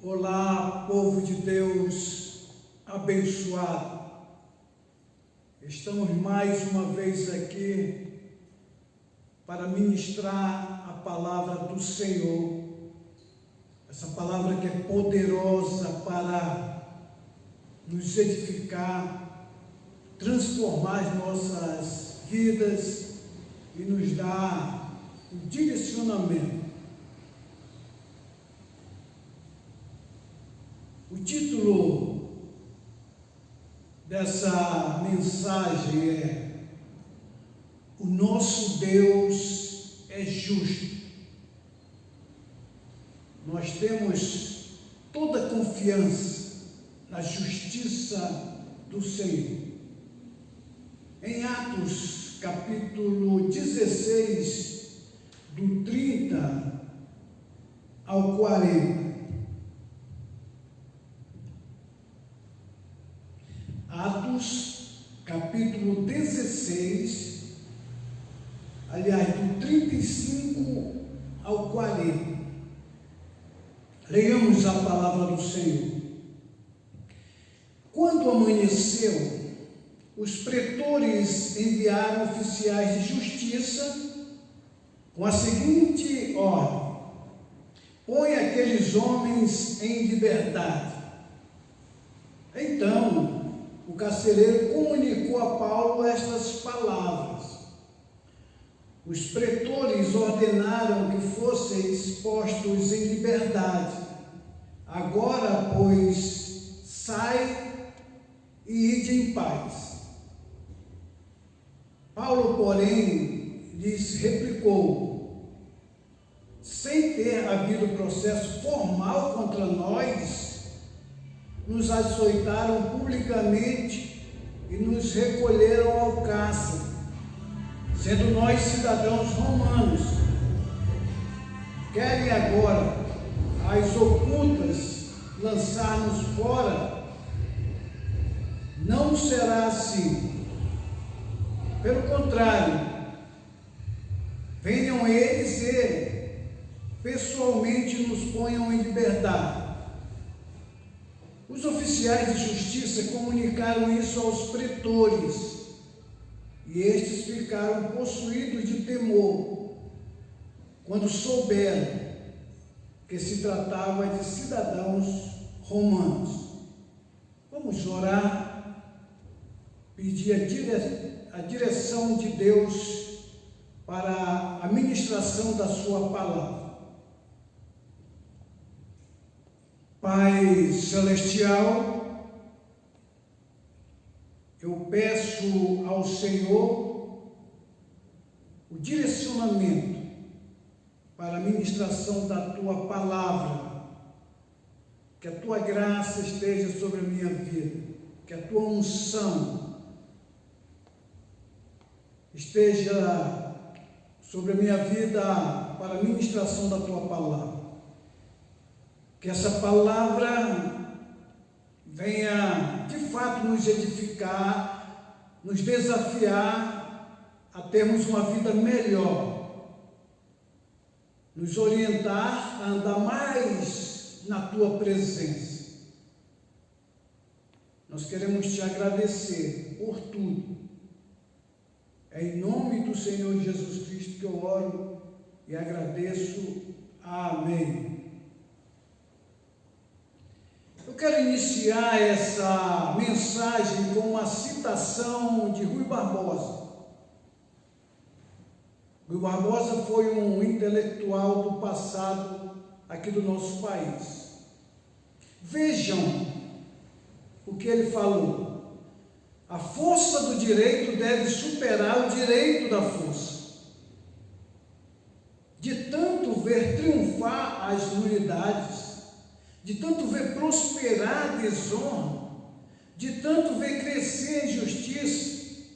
Olá, povo de Deus abençoado. Estamos mais uma vez aqui para ministrar a palavra do Senhor. Essa palavra que é poderosa para nos edificar, transformar as nossas vidas e nos dar um direcionamento. O título dessa mensagem é: O nosso Deus é justo. Nós temos toda a confiança na justiça do Senhor. Em Atos, capítulo 16, do 30 ao 40. Atos, capítulo 16, aliás, do 35 ao 40. Leiamos a palavra do Senhor. Quando amanheceu, os pretores enviaram oficiais de justiça com a seguinte ordem: põe aqueles homens em liberdade. Então, o carcereiro comunicou a Paulo estas palavras: os pretores ordenaram que fosseis postos em liberdade. Agora, pois, sai e ide em paz. Paulo, porém, lhes replicou: sem ter havido processo formal contra nós, nos açoitaram publicamente e nos recolheram ao cárcere, sendo nós cidadãos romanos. Querem agora, às ocultas, lançar-nos fora? Não será assim. Pelo contrário, venham eles e pessoalmente nos ponham em liberdade. Os oficiais oficiais de justiça comunicaram isso aos pretores, e estes ficaram possuídos de temor quando souberam que se tratava de cidadãos romanos. Vamos orar, pedir a direção de Deus para a ministração da sua palavra. Pai Celestial, eu peço ao Senhor o direcionamento para a ministração da Tua palavra, que a Tua graça esteja sobre a minha vida, que a Tua unção esteja sobre a minha vida para a ministração da Tua palavra. Que essa palavra venha de fato nos edificar, nos desafiar a termos uma vida melhor, nos orientar a andar mais na Tua presença. Nós queremos Te agradecer por tudo. É em nome do Senhor Jesus Cristo que eu oro e agradeço. Amém. Eu quero iniciar essa mensagem com uma citação de Rui Barbosa. Rui Barbosa foi um intelectual do passado aqui do nosso país. Vejam o que ele falou. A força do direito deve superar o direito da força. De tanto ver triunfar as nulidades, de tanto ver prosperar a desonra, de tanto ver crescer a injustiça,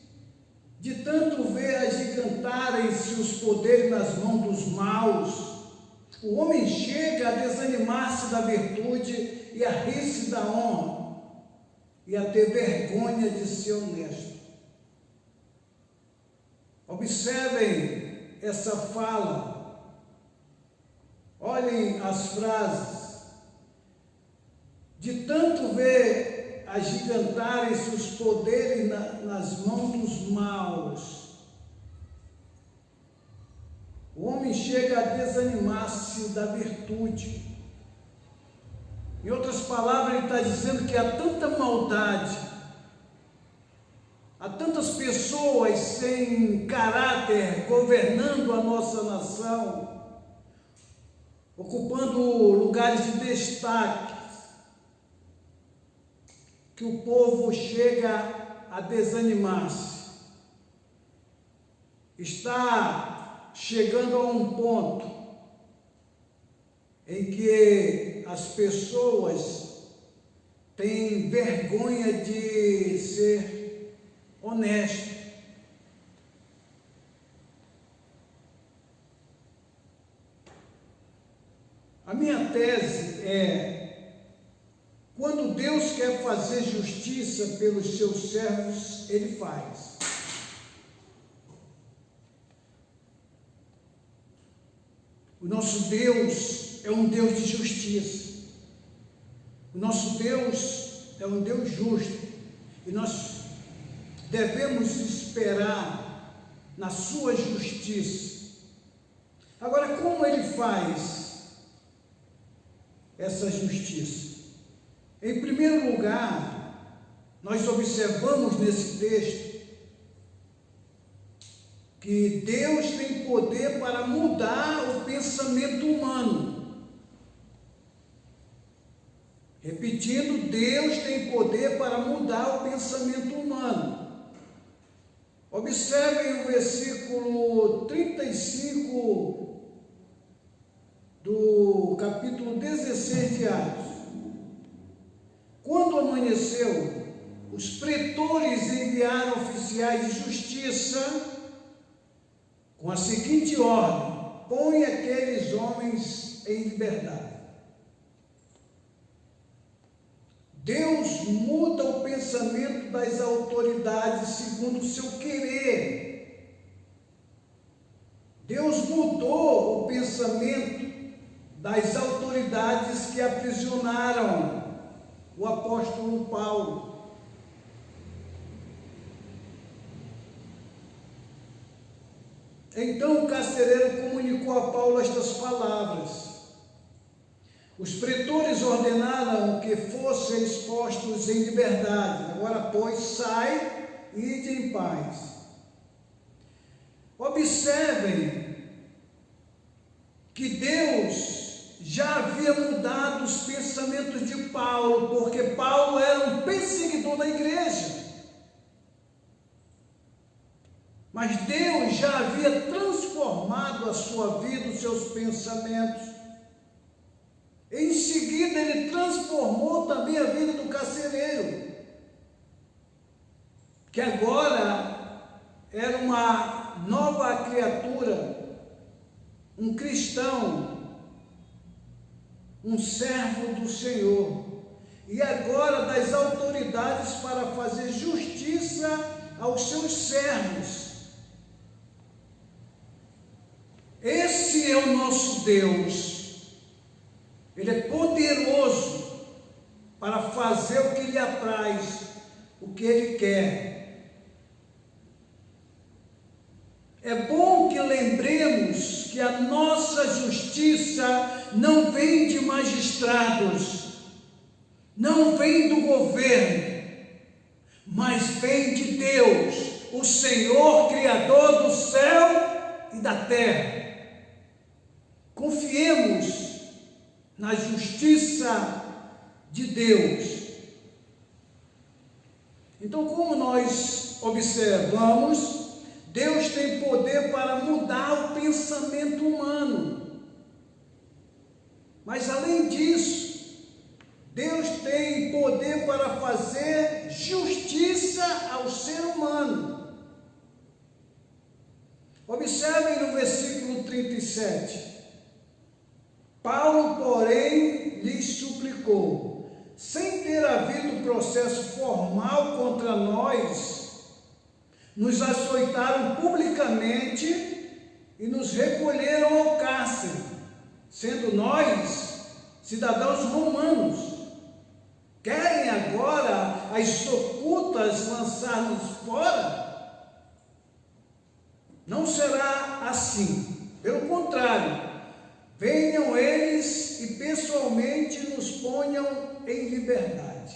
de tanto ver agigantarem-se os poderes nas mãos dos maus, o homem chega a desanimar-se da virtude e a rir-se da honra, e a ter vergonha de ser honesto. Observem essa fala, olhem as frases. De tanto ver agigantarem-se os poderes nas mãos dos maus, o homem chega a desanimar-se da virtude. Em outras palavras, ele está dizendo que há tanta maldade, há tantas pessoas sem caráter governando a nossa nação, ocupando lugares de destaque, que o povo chega a desanimar-se. Está chegando a um ponto em que as pessoas têm vergonha de ser honestas. A minha tese é: quando Deus quer fazer justiça pelos seus servos, Ele faz. O nosso Deus é um Deus de justiça. O nosso Deus é um Deus justo. E nós devemos esperar na sua justiça. Agora, como Ele faz essa justiça? Em primeiro lugar, nós observamos nesse texto que Deus tem poder para mudar o pensamento humano. Repetindo, Deus tem poder para mudar o pensamento humano. Observem o versículo 35 do capítulo 16 de Atos. Quando amanheceu, os pretores enviaram oficiais de justiça com a seguinte ordem: põe aqueles homens em liberdade. Deus muda o pensamento das autoridades segundo o seu querer. Deus mudou o pensamento das autoridades que aprisionaram o apóstolo Paulo. Então o carcereiro comunicou a Paulo estas palavras: os pretores ordenaram que fossem expostos em liberdade. Agora, pois, sai e ide em paz. Observem que Deus já havia mudado os pensamentos de Paulo, porque Paulo era um perseguidor da igreja. Mas Deus já havia transformado a sua vida, os seus pensamentos. Em seguida, ele transformou também a vida do carcereiro, que agora era uma nova criatura, um cristão, um servo do Senhor, e agora das autoridades para fazer justiça aos seus servos. Esse é o nosso Deus. Ele é poderoso para fazer o que lhe apraz, o que ele quer. É bom que lembremos que a nossa justiça não vem de magistrados, não vem do governo, mas vem de Deus, o Senhor Criador do céu e da terra. Confiemos na justiça de Deus. Então, como nós observamos, Deus tem poder para mudar o pensamento humano. Mas além disso, Deus tem poder para fazer justiça ao ser humano. Observem no versículo 37. Paulo, porém, lhes suplicou: sem ter havido processo formal contra nós, nos açoitaram publicamente e nos recolheram ao cárcere, sendo nós cidadãos romanos. Querem agora as ocultas lançar-nos fora? Não será assim. Pelo contrário, venham eles e pessoalmente nos ponham em liberdade.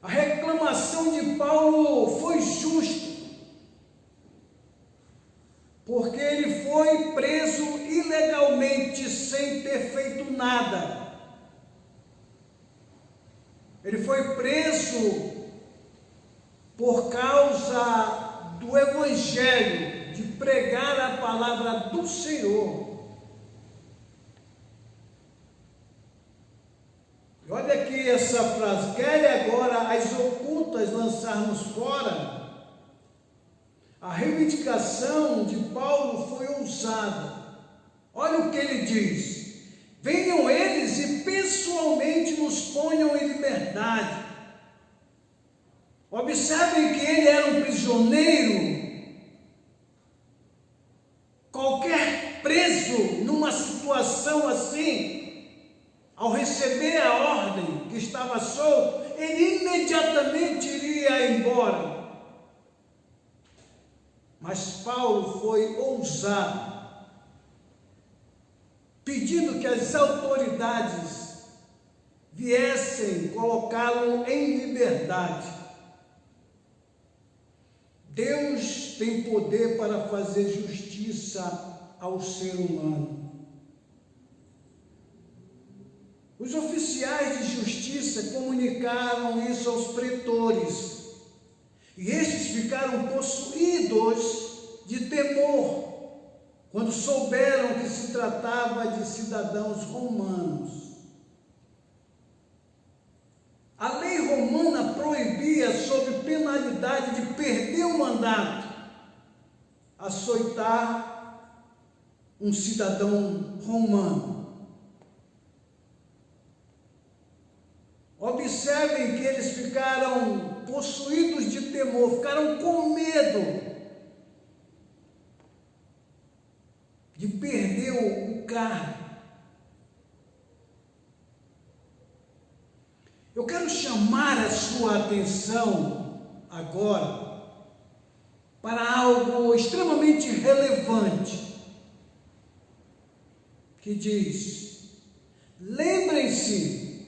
A reclamação de Paulo foi justa, porque ele foi preso ilegalmente, sem ter feito nada. Ele foi preso por causa do Evangelho, de pregar a palavra do Senhor. E olha aqui essa frase: querem agora as ocultas lançar-nos fora? A reivindicação de Paulo foi ousada. Olha o que ele diz: venham eles e pessoalmente nos ponham em liberdade. Observem que ele era um prisioneiro. Qualquer preso numa situação assim, ao receber a ordem que estava solto, ele imediatamente iria embora. Mas Paulo foi ousado, pedindo que as autoridades viessem colocá-lo em liberdade. Deus tem poder para fazer justiça ao ser humano. Os oficiais de justiça comunicaram isso aos pretores, e estes ficaram possuídos de temor quando souberam que se tratava de cidadãos romanos. A lei romana proibia, sob penalidade de perder o mandato, açoitar um cidadão romano. Observem que eles ficaram possuídos de temor, ficaram com medo de perder o cargo. Eu quero chamar a sua atenção agora para algo extremamente relevante, que diz: lembrem-se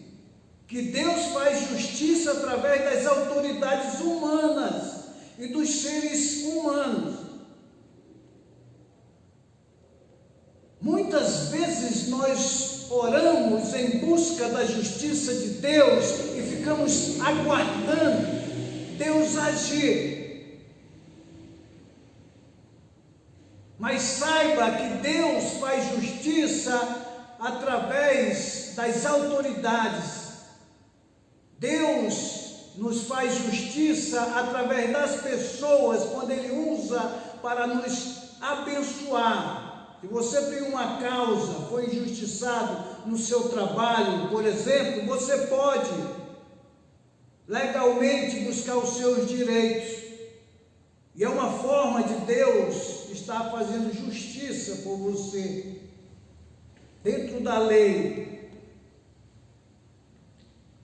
que Deus faz justiça através das autoridades humanas e dos seres humanos. Muitas vezes nós oramos em busca da justiça de Deus e ficamos aguardando Deus agir. Mas saiba que Deus faz justiça através das autoridades. Deus nos faz justiça através das pessoas, quando Ele usa para nos abençoar. Se você tem uma causa, foi injustiçado no seu trabalho, por exemplo, você pode legalmente buscar os seus direitos. E é uma forma de Deus estar fazendo justiça por você, dentro da lei.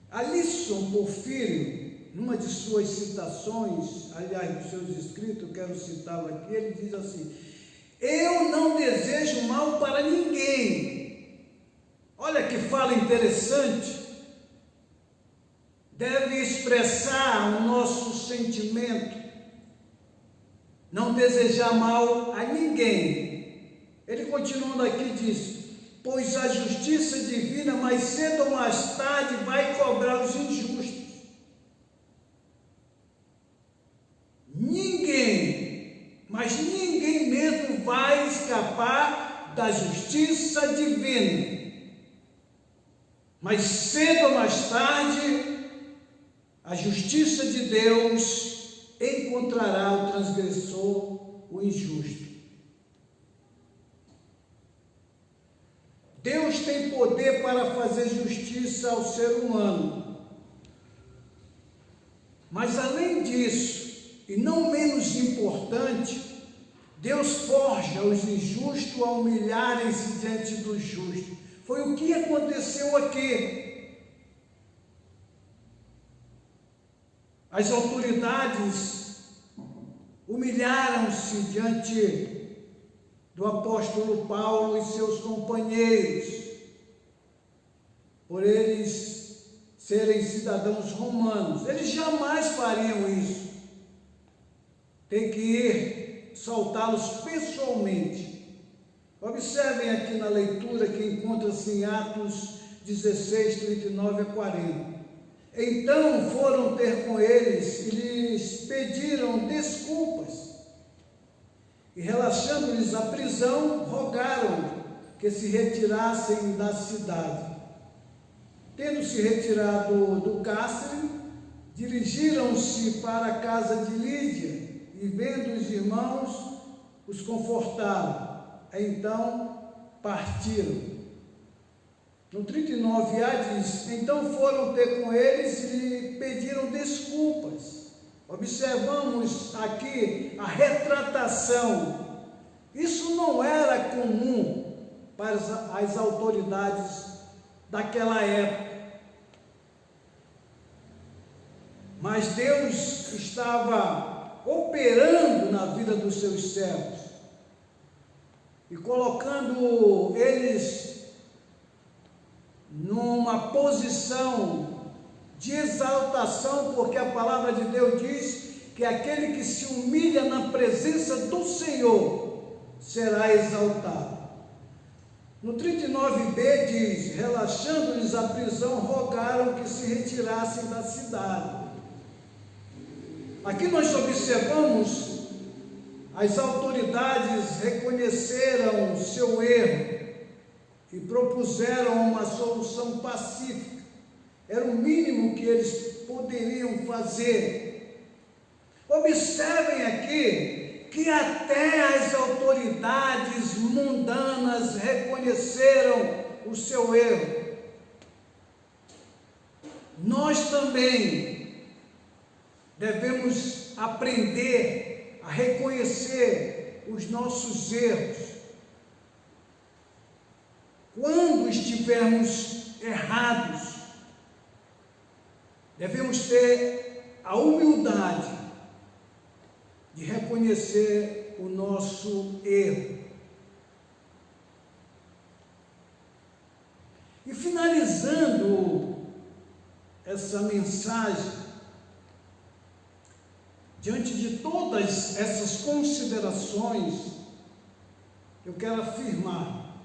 Alisson Porfírio, numa de suas citações, aliás, dos seus escritos, eu quero citá-lo aqui, ele diz assim: eu não desejo mal para ninguém. Olha que fala interessante. Deve expressar o nosso sentimento. Não desejar mal a ninguém. Ele continuando aqui diz: pois a justiça divina mais cedo ou mais tarde vai cobrar os injustos. Ninguém, mas ninguém mesmo vai escapar da justiça divina. Mas cedo ou mais tarde, a justiça de Deus encontrará o transgressor, o injusto. Deus tem poder para fazer justiça ao ser humano. Mas além disso, e não menos importante, Deus forja os injustos a humilharem-se diante do justo. Foi o que aconteceu aqui. As autoridades humilharam-se diante do apóstolo Paulo e seus companheiros, por eles serem cidadãos romanos. Eles jamais fariam isso. Tem que ir soltá-los pessoalmente. Observem aqui na leitura que encontra-se em Atos 16, 39 a 40. Então foram ter com eles e lhes pediram desculpas. E relaxando-lhes a prisão, rogaram que se retirassem da cidade. Tendo se retirado do cárcere, dirigiram-se para a casa de Lídia e, vendo os irmãos, os confortaram. Então partiram. No 39a diz: então foram ter com eles e lhe pediram desculpas. Observamos aqui a retratação. Isso não era comum para as autoridades daquela época. Mas Deus estava operando na vida dos seus servos e colocando eles numa posição de exaltação, porque a palavra de Deus diz que aquele que se humilha na presença do Senhor será exaltado. No 39b diz: relaxando-lhes a prisão, rogaram que se retirassem da cidade. Aqui nós observamos, as autoridades reconheceram seu erro e propuseram uma solução pacífica. Era o mínimo que eles poderiam fazer. Observem aqui que até as autoridades mundanas reconheceram o seu erro. Nós também devemos aprender a reconhecer os nossos erros. Quando estivermos errados, devemos ter a humildade de reconhecer o nosso erro. E finalizando essa mensagem, diante de todas essas considerações, eu quero afirmar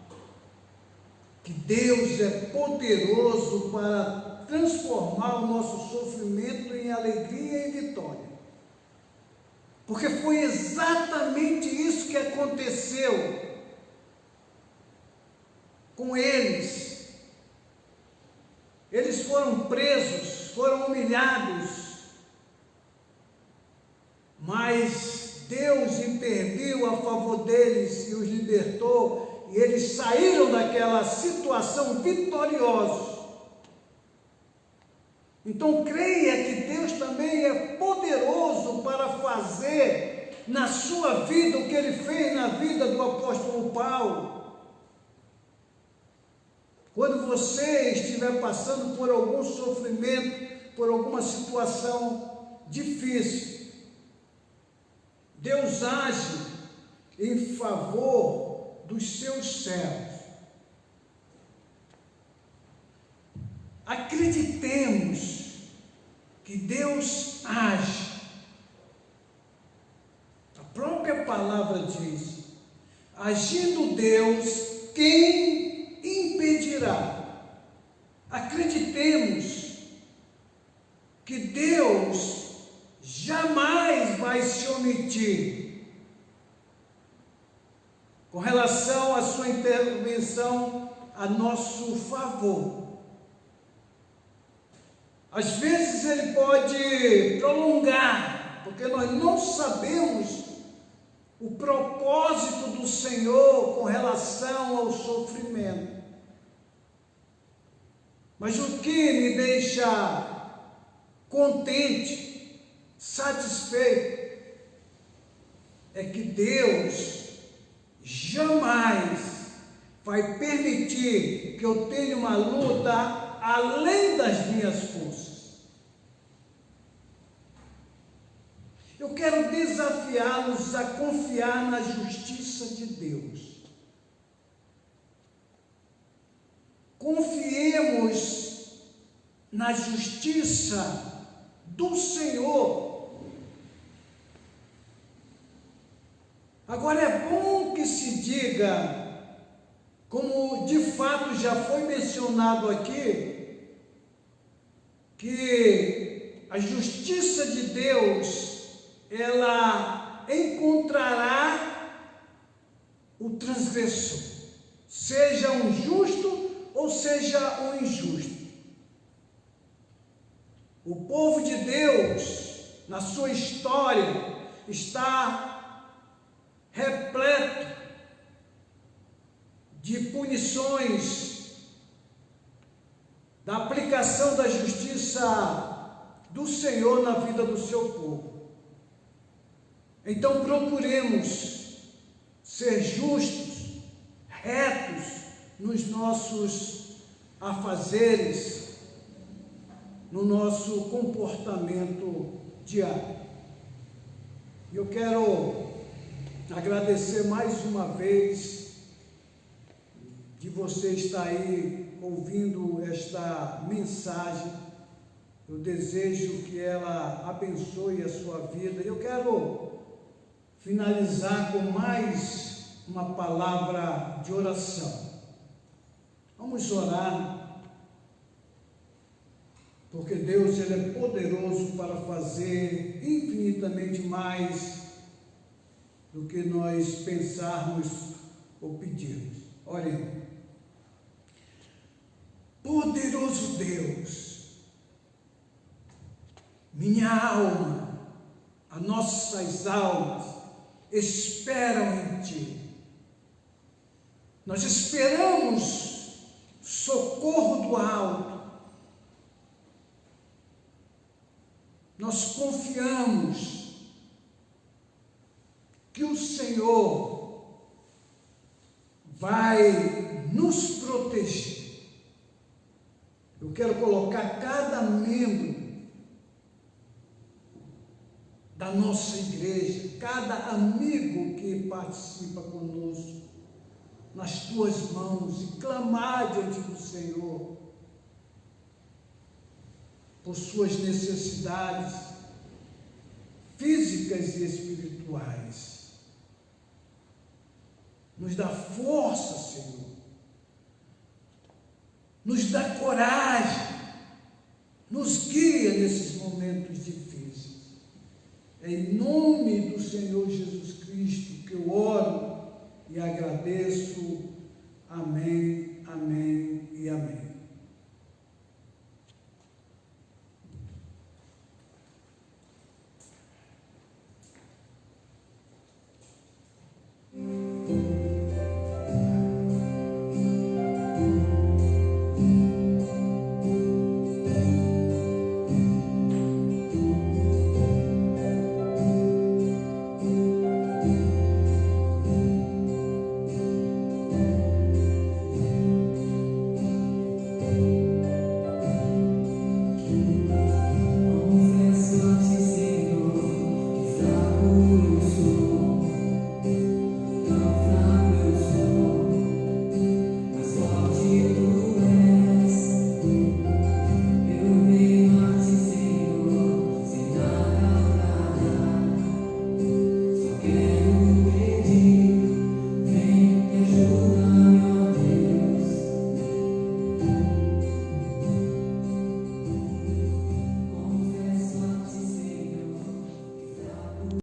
que Deus é poderoso para transformar o nosso sofrimento em alegria e vitória. Porque foi exatamente isso que aconteceu com eles. Eles foram presos, foram humilhados, mas Deus interviu a favor deles e os libertou, e eles saíram daquela situação vitoriosos. Então creia que Deus também é poderoso para fazer na sua vida o que Ele fez na vida do apóstolo Paulo. Quando você estiver passando por algum sofrimento, por alguma situação difícil, Deus age em favor dos seus servos. Acreditemos que Deus age. A própria palavra diz: agindo Deus, quem impedirá? Acreditemos que Deus jamais vai se omitir com relação à sua intervenção a nosso favor. Às vezes Ele pode prolongar, porque nós não sabemos o propósito do Senhor com relação ao sofrimento. Mas o que me deixa contente, satisfeito, é que Deus jamais vai permitir que eu tenha uma luta além das minhas forças. Eu quero desafiá-los a confiar na justiça de Deus. Confiemos na justiça do Senhor. Agora é bom que se diga, como de fato já foi mencionado aqui, que a justiça de Deus, ela encontrará o transgressor, seja um justo ou seja um injusto. O povo de Deus, na sua história, está repleto de punições, da aplicação da justiça do Senhor na vida do seu povo. Então procuremos ser justos, retos nos nossos afazeres, no nosso comportamento diário. Eu quero agradecer mais uma vez de você estar aí ouvindo esta mensagem. Eu desejo que ela abençoe a sua vida. Eu quero finalizar com mais uma palavra de oração. Vamos orar, porque Deus, Ele é poderoso para fazer infinitamente mais do que nós pensarmos ou pedirmos. Olhem. Poderoso Deus, minha alma, as nossas almas esperam em Ti. Nós esperamos socorro do alto. Nós confiamos que o Senhor vai nos proteger. Eu quero colocar cada membro da nossa igreja, cada amigo que participa conosco, nas tuas mãos e clamar diante do Senhor por suas necessidades físicas e espirituais. Nos dá força, Senhor. Nos dá coragem. Nos guia nesses momentos difíceis. É em nome do Senhor Jesus Cristo que eu oro e agradeço. Amém.